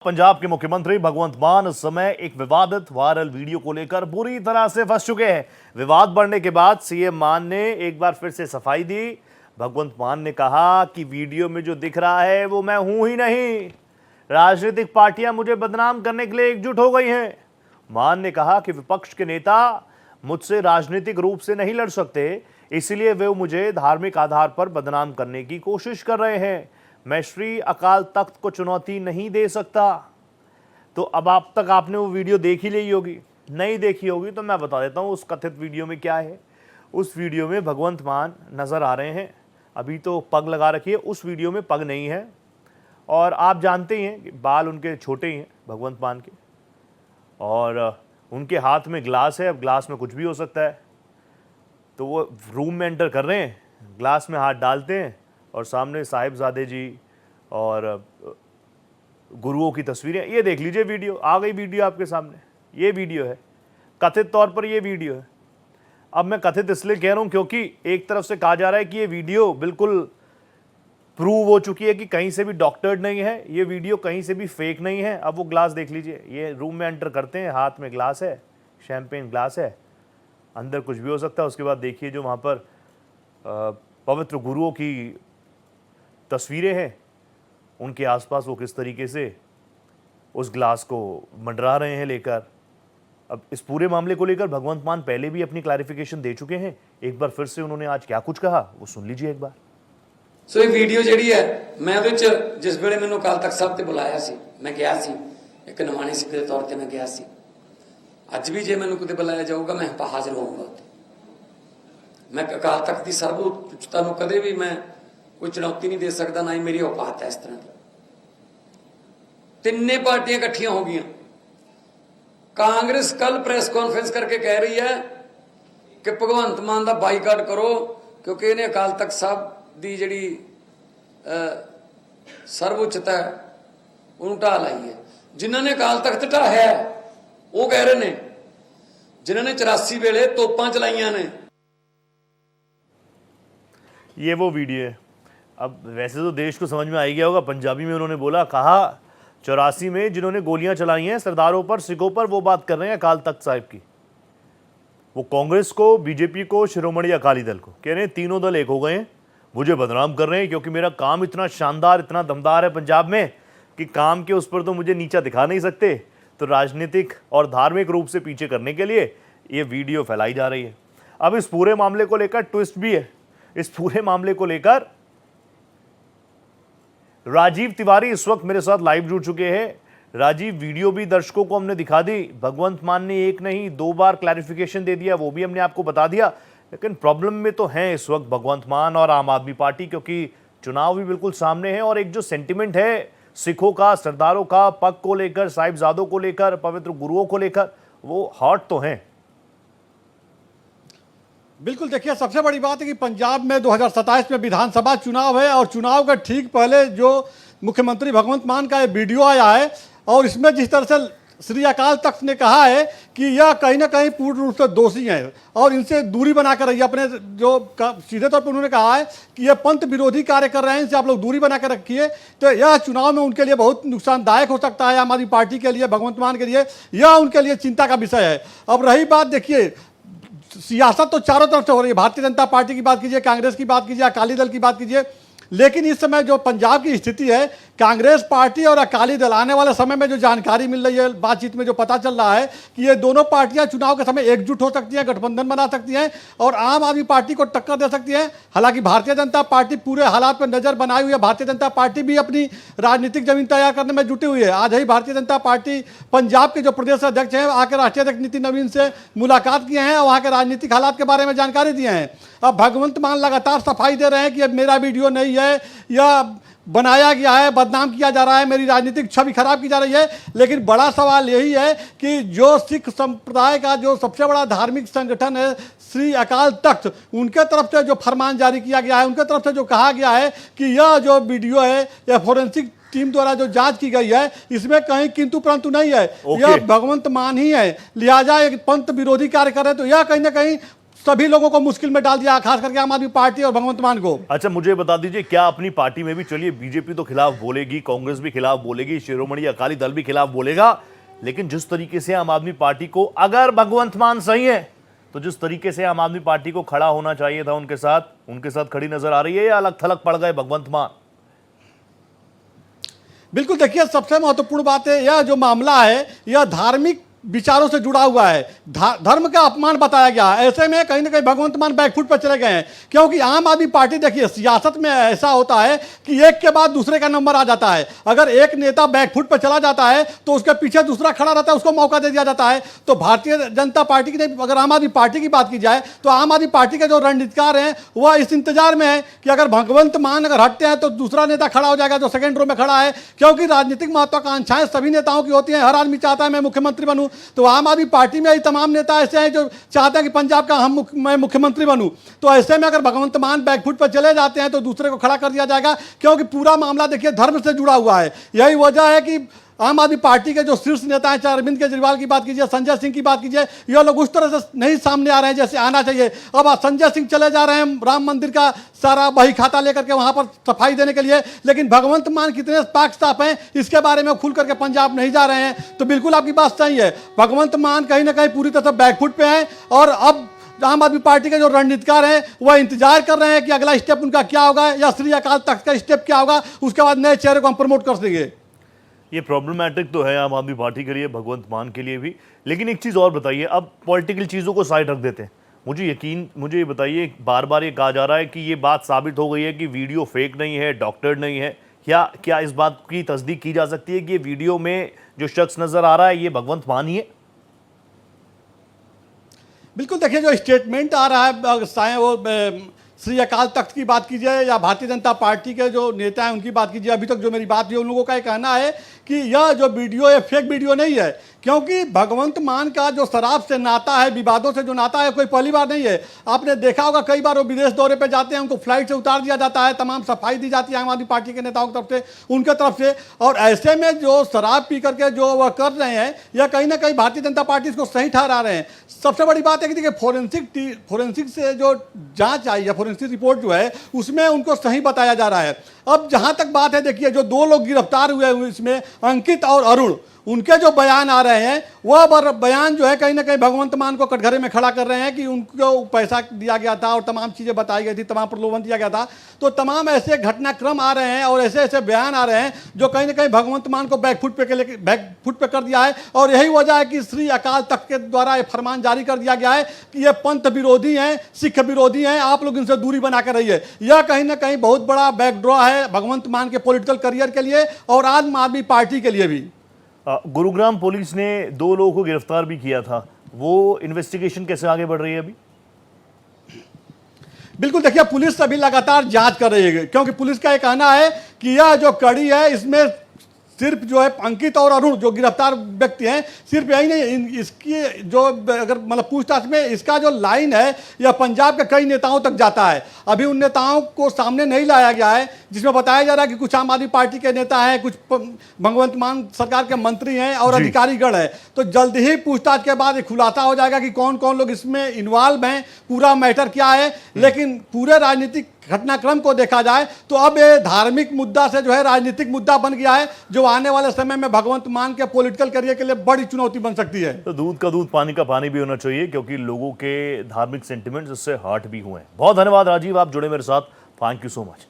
पंजाब के मुख्यमंत्री भगवंत मान इस समय एक विवादित वायरल वीडियो को लेकर बुरी तरह से फंस चुके हैं। विवाद बढ़ने के बाद सीएम मान ने एक बार फिर से सफाई दी। भगवंत मान ने कहा कि वीडियो में जो दिख रहा है वो मैं हूं ही नहीं, राजनीतिक पार्टियां मुझे बदनाम करने के लिए एकजुट हो गई हैं। मान ने कहा कि विपक्ष के नेता मुझसे राजनीतिक रूप से नहीं लड़ सकते, इसलिए वे मुझे धार्मिक आधार पर बदनाम करने की कोशिश कर रहे हैं। मैं श्री अकाल तख्त को चुनौती नहीं दे सकता। तो अब आप तक आपने वो वीडियो देख ही ली होगी, नहीं देखी होगी तो मैं बता देता हूँ उस कथित वीडियो में क्या है। उस वीडियो में भगवंत मान नज़र आ रहे हैं। अभी तो पग लगा रखी है, उस वीडियो में पग नहीं है। और आप जानते ही हैं कि बाल उनके छोटे ही हैं भगवंत मान के, और उनके हाथ में ग्लास है। अब ग्लास में कुछ भी हो सकता है। तो वो रूम में एंटर कर रहे हैं, ग्लास में हाथ डालते हैं और सामने साहिबजादे जी और गुरुओं की तस्वीरें। ये देख लीजिए वीडियो, आ गई वीडियो आपके सामने। ये वीडियो है, कथित तौर पर ये वीडियो है। अब मैं कथित इसलिए कह रहा हूँ क्योंकि एक तरफ से कहा जा रहा है कि ये वीडियो बिल्कुल प्रूव हो चुकी है कि कहीं से भी डॉक्टर्ड नहीं है, ये वीडियो कहीं से भी फेक नहीं है। अब वो ग्लास देख लीजिए, ये रूम में एंटर करते हैं, हाथ में ग्लास है, शैंपेन ग्लास है, अंदर कुछ भी हो सकता है। उसके बाद देखिए जो वहाँ पर पवित्र गुरुओं की तस्वीरें हैं, उनके आसपास वो किस तरीके से उस ग्लास को मंडरा रहे हैं लेकर। अब इस पूरे मामले को लेकर भगवंत मान पहले भी अपनी क्लैरिफिकेशन दे चुके हैं। एक बार फिर से उन्होंने आज क्या कुछ कहा वो सुन लीजिए एक बार। सो ये वीडियो ਜਿਹੜੀ ਹੈ ਮੈਂ ਉਹਦੇ ਚ ਜਿਸ ਵੇਲੇ ਮੈਨੂੰ ਅਕਾਲ ਤਖਤ ਸਾਹਿਬ ਤੇ ਬੁਲਾਇਆ ਸੀ, ਮੈਂ ਗਿਆ ਸੀ ਇੱਕ ਨਿਮਾਣੇ ਸਿੱਖ ਦੇ ਤੌਰ ਤੇ ਮੈਂ ਗਿਆ ਸੀ। ਅੱਜ ਵੀ ਜੇ ਮੈਨੂੰ ਕਿਤੇ ਬੁਲਾਇਆ ਜਾਊਗਾ ਮੈਂ ਹਾਜ਼ਰ ਹੋਊਂਗਾ। ਮੈਂ ਅਕਾਲ ਤਖਤ ਦੀ ਸਰਬ ਉੱਚਤਾ ਨੂੰ ਕਦੇ ਵੀ ਮੈਂ कोई चुनौती नहीं दे सकता, ना ही मेरी औकात है इस तरह की। तिन्ने पार्टियां इकट्ठियां हो गई। कांग्रेस कल प्रेस कॉन्फ्रेंस करके कह रही है कि भगवंत मान का बाईकाट करो क्योंकि इन्हें अकाल तख्त साहब की जिहड़ी सर्वउच्चता है उन्होंने ढा लाई है। जिन्होंने अकाल तख्त ढाया है वो कह रहे हैं जिन्होंने 84 वेले तोपां चलाइयां ने। ये वो वीडियो है। अब वैसे तो देश को समझ में आ ही गया होगा, पंजाबी में उन्होंने बोला, कहा 84 में जिन्होंने गोलियां चलाई हैं सरदारों पर, सिखों पर, वो बात कर रहे हैं अकाल तख्त साहिब की। वो कांग्रेस को, बीजेपी को, शिरोमणि अकाली दल को कह रहे हैं तीनों दल एक हो गए हैं, मुझे बदनाम कर रहे हैं क्योंकि मेरा काम इतना शानदार, इतना दमदार है पंजाब में कि काम के उस पर तो मुझे नीचा दिखा नहीं सकते। तो राजनीतिक और धार्मिक रूप से पीछे करने के लिए ये वीडियो फैलाई जा रही है। अब इस पूरे मामले को लेकर ट्विस्ट भी है। इस पूरे मामले को लेकर राजीव तिवारी इस वक्त मेरे साथ लाइव जुड़ चुके हैं। राजीव, वीडियो भी दर्शकों को हमने दिखा दी, भगवंत मान ने एक नहीं 2 बार क्लैरिफिकेशन दे दिया, वो भी हमने आपको बता दिया। लेकिन प्रॉब्लम में तो हैं इस वक्त भगवंत मान और आम आदमी पार्टी, क्योंकि चुनाव भी बिल्कुल सामने है और एक जो सेंटिमेंट है सिखों का, सरदारों का, पग को लेकर, साहिबजादों को लेकर, पवित्र गुरुओं को लेकर, वो हॉट तो हैं। बिल्कुल, देखिए सबसे बड़ी बात है कि पंजाब में 2027 में विधानसभा चुनाव है और चुनाव के ठीक पहले जो मुख्यमंत्री भगवंत मान का ये वीडियो आया है और इसमें जिस तरह से श्री अकाल तख्त ने कहा है कि यह कहीं ना कहीं पूर्ण रूप से दोषी हैं और इनसे दूरी बनाकर रहिए। अपने जो सीधे तौर पर उन्होंने कहा है कि यह पंथ विरोधी कार्य कर रहे हैं, इनसे आप लोग दूरी बनाकर रखिए। तो यह चुनाव में उनके लिए बहुत नुकसानदायक हो सकता है, आम आदमी पार्टी के लिए, भगवंत मान के लिए यह उनके लिए चिंता का विषय है। अब रही बात, देखिए सियासत तो चारों तरफ से हो रही है, भारतीय जनता पार्टी की बात कीजिए, कांग्रेस की बात कीजिए, अकाली दल की बात कीजिए, लेकिन इस समय जो पंजाब की स्थिति है, कांग्रेस पार्टी और अकाली दल, आने वाले समय में जो जानकारी मिल रही है, बातचीत में जो पता चल रहा है कि ये दोनों पार्टियां चुनाव के समय एकजुट हो सकती हैं, गठबंधन बना सकती हैं और आम आदमी पार्टी को टक्कर दे सकती हैं। हालांकि भारतीय जनता पार्टी पूरे हालात पर नजर बनाई हुई है। भारतीय जनता पार्टी भी अपनी राजनीतिक जमीन तैयार करने में जुटी हुई है। आज ही भारतीय जनता पार्टी पंजाब के जो प्रदेश अध्यक्ष हैं आकर राष्ट्रीय अध्यक्ष नितिन नवीन से मुलाकात किए हैं और वहाँ के राजनीतिक हालात के बारे में जानकारी दिए हैं। अब भगवंत मान लगातार सफाई दे रहे हैं कि अब मेरा वीडियो नहीं है, यह बनाया गया है, बदनाम किया जा रहा है, मेरी राजनीतिक छवि खराब की जा रही है। लेकिन बड़ा सवाल यही है कि जो सिख संप्रदाय का जो सबसे बड़ा धार्मिक संगठन है श्री अकाल तख्त, उनके तरफ से जो फरमान जारी किया गया है, उनके तरफ से जो कहा गया है कि यह जो वीडियो है यह फोरेंसिक टीम द्वारा जो जांच की गई है इसमें कहीं किंतु परंतु नहीं है, यह भगवंत मान ही है। लिहाजा एक पंथ विरोधी कार्य कर रहे हैं, तो यह कहीं ना कहीं सभी लोगों को मुश्किल में डाल दिया, खास करके आम आदमी पार्टी और भगवंत मान को। अच्छा, मुझे बता दीजिए, क्या अपनी पार्टी में भी, चलिए बीजेपी तो खिलाफ बोलेगी, कांग्रेस भी खिलाफ बोलेगी, शिरोमणि अकाली दल भी खिलाफ बोलेगा, लेकिन जिस तरीके से आम आदमी पार्टी को, अगर भगवंत मान सही है तो जिस तरीके से आम आदमी पार्टी को खड़ा होना चाहिए था उनके साथ खड़ी नजर आ रही है, या अलग थलग पड़ गए भगवंत मान? बिल्कुल, देखिए सबसे महत्वपूर्ण बात है, यह जो मामला है यह धार्मिक विचारों से जुड़ा हुआ है, धर्म का अपमान बताया गया है। ऐसे में कहीं ना कहीं भगवंत मान बैकफुट पर चले गए हैं, क्योंकि आम आदमी पार्टी, देखिए सियासत में ऐसा होता है कि एक के बाद दूसरे का नंबर आ जाता है। अगर एक नेता बैकफुट पर चला जाता है तो उसके पीछे दूसरा खड़ा रहता है, उसको मौका दे दिया जाता है। तो भारतीय जनता पार्टी की, अगर आम आदमी पार्टी की बात की जाए तो आम आदमी पार्टी के जो रणनीतिकार हैं वह इस इंतजार में है कि अगर भगवंत मान अगर हटते हैं तो दूसरा नेता खड़ा हो जाएगा जो सेकेंड रो में खड़ा है, क्योंकि राजनीतिक महत्वाकांक्षाएं सभी नेताओं की होती हैं। हर आदमी चाहता है मैं मुख्यमंत्री बनूं, तो आम आदमी पार्टी में ही तमाम नेता ऐसे हैं जो चाहते हैं कि पंजाब का मैं मुख्यमंत्री बनूं। तो ऐसे में अगर भगवंत मान बैकफुट पर चले जाते हैं तो दूसरे को खड़ा कर दिया जाएगा, क्योंकि पूरा मामला देखिए धर्म से जुड़ा हुआ है। यही वजह है कि आम आदमी पार्टी के जो शीर्ष नेता हैं, चाहे अरविंद केजरीवाल की बात कीजिए, संजय सिंह की बात कीजिए, ये लोग उस तरह से नहीं सामने आ रहे हैं जैसे आना चाहिए। अब संजय सिंह चले जा रहे हैं राम मंदिर का सारा बही खाता लेकर के वहां पर सफाई देने के लिए, लेकिन भगवंत मान कितने पाक साफ हैं इसके बारे में खुल करके पंजाब नहीं जा रहे हैं। तो बिल्कुल आपकी बात सही है, भगवंत मान कहीं ना कहीं पूरी तरह से बैकफुट पे हैं, और अब आम आदमी पार्टी के जो रणनीतिकार हैं वह इंतजार कर रहे हैं कि अगला स्टेप उनका क्या होगा, या श्री अकाल तख्त का स्टेप क्या होगा, उसके बाद नए चेहरे को हम प्रमोट कर देंगे। ये प्रॉब्लमेटिक तो है आम आदमी पार्टी के लिए, भगवंत मान के लिए भी। लेकिन एक चीज़ और बताइए, अब पॉलिटिकल चीज़ों को साइड रख देते हैं, मुझे ये बताइए, बार बार ये कहा जा रहा है कि ये बात साबित हो गई है कि वीडियो फेक नहीं है, डॉक्टर नहीं है। क्या इस बात की तस्दीक की जा सकती है कि ये वीडियो में जो शख्स नजर आ रहा है ये भगवंत मान ही है? बिल्कुल, देखिए जो स्टेटमेंट आ रहा है, चाहे वो श्री अकाल तख्त की बात कीजिए या भारतीय जनता पार्टी के जो नेता हैं उनकी बात कीजिए, अभी तक जो मेरी बात हुई उन लोगों का ये कहना है कि यह जो वीडियो है फेक वीडियो नहीं है, क्योंकि भगवंत मान का जो शराब से नाता है, विवादों से जो नाता है, कोई पहली बार नहीं है। आपने देखा होगा कई बार वो विदेश दौरे पे जाते हैं, उनको फ्लाइट से उतार दिया जाता है, तमाम सफाई दी जाती है आम आदमी पार्टी के नेताओं की तरफ से, उनके तरफ से। और ऐसे में जो शराब पी करके जो वह कर रहे हैं, यह कहीं ना कहीं भारतीय जनता पार्टी इसको सही ठहरा रहे हैं। सबसे बड़ी बात है कि देखिए फोरेंसिक से जो जांच आई है, फोरेंसिक रिपोर्ट जो है उसमें उनको सही बताया जा रहा है। अब जहां तक बात है, देखिए जो दो लोग गिरफ्तार हुए इसमें, अंकित और अरुण, उनके जो बयान आ रहे हैं वह बयान जो है कहीं ना कहीं भगवंत मान को कटघरे में खड़ा कर रहे हैं कि उनको पैसा दिया गया था और तमाम चीज़ें बताई गई थी, तमाम प्रलोभन दिया गया था। तो तमाम ऐसे घटनाक्रम आ रहे हैं और ऐसे ऐसे बयान आ रहे हैं जो कहीं ना कहीं भगवंत मान को बैकफुट पे कर दिया है। और यही वजह है कि श्री अकाल तख्त के द्वारा ये फरमान जारी कर दिया गया है कि ये पंथ विरोधी हैं, सिख विरोधी हैं, आप लोग इनसे दूरी बना कर रहिए। यह कहीं ना कहीं बहुत बड़ा बैकडॉ है भगवंत मान के पॉलिटिकल करियर के लिए और आम आदमी पार्टी के लिए भी। गुरुग्राम पुलिस ने 2 लोगों को गिरफ्तार भी किया था, वो इन्वेस्टिगेशन कैसे आगे बढ़ रही है अभी? बिल्कुल, देखिए पुलिस अभी लगातार जांच कर रही है, क्योंकि पुलिस का ये कहना है कि यह जो कड़ी है इसमें सिर्फ जो है अंकित और अरुण जो गिरफ्तार व्यक्ति हैं, सिर्फ यही नहीं, इसकी जो अगर मतलब पूछताछ में इसका जो लाइन है यह पंजाब के कई नेताओं तक जाता है। अभी उन नेताओं को सामने नहीं लाया गया है, जिसमें बताया जा रहा है कि कुछ आम आदमी पार्टी के नेता हैं, कुछ भगवंत मान सरकार के मंत्री हैं और अधिकारीगण हैं। तो जल्द ही पूछताछ के बाद ये खुलासा हो जाएगा कि कौन कौन लोग इसमें इन्वॉल्व हैं, पूरा मैटर क्या है। लेकिन पूरे राजनीतिक घटनाक्रम को देखा जाए तो अब ये धार्मिक मुद्दा से जो है राजनीतिक मुद्दा बन गया है, जो आने वाले समय में भगवंत मान के पॉलिटिकल करियर के लिए बड़ी चुनौती बन सकती है। तो दूध का दूध, पानी का पानी भी होना चाहिए, क्योंकि लोगों के धार्मिक सेंटिमेंट्स इससे हर्ट भी हुए हैं। बहुत धन्यवाद राजीव, आप जुड़े मेरे साथ, थैंक यू सो मच।